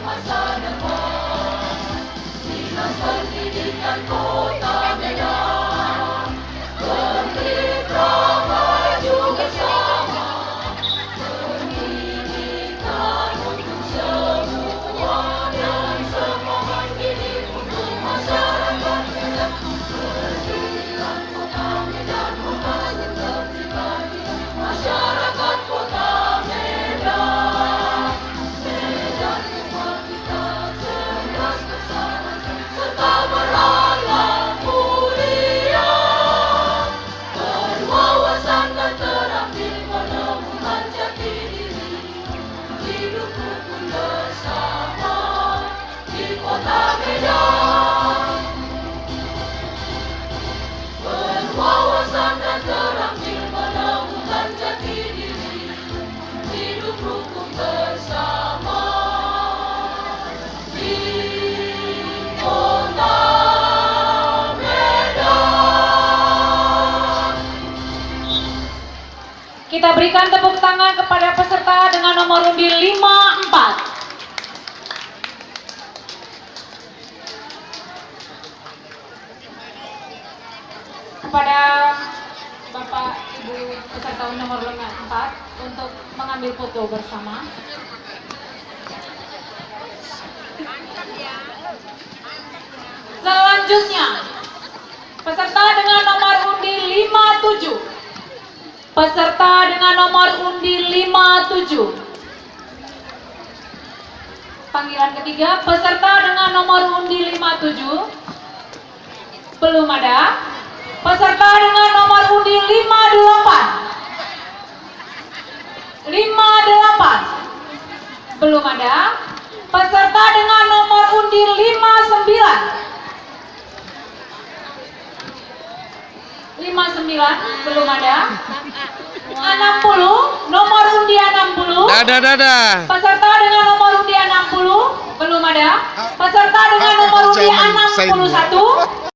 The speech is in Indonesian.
masa depan. Dinas Pendidikan Kota Medan berkiprah maju bersama. Pendidikan untuk semua dan semangat ini untuk masyarakat Medan. Pendidikan Kota Medan, kota yang berdikari, masyarakat Kota Medan. Medan membuat kita cerdas bersama serta beranak mulia, berwawasan dan terampil menemukan jati diri, hidup rukun bersama di Kota Medan. Berwawasan dan terampil menemukan jati diri, hidup rukun bersama di Kota Medan. Kita berikan tepuk tangan kepada peserta dengan nomor undi 54. Kepada Bapak Ibu peserta nomor 54 untuk mengambil foto bersama. Selanjutnya, peserta dengan nomor undi 57. Peserta dengan nomor undi 57. Panggilan ketiga, peserta dengan nomor undi 57. Belum ada. Peserta dengan nomor undi 58. 58. Belum ada. Peserta dengan nomor undi 59. 59 belum ada. 60, nomor undi 60. Dadah. Peserta dengan nomor undi 60 belum ada. Peserta dengan nomor undi 61.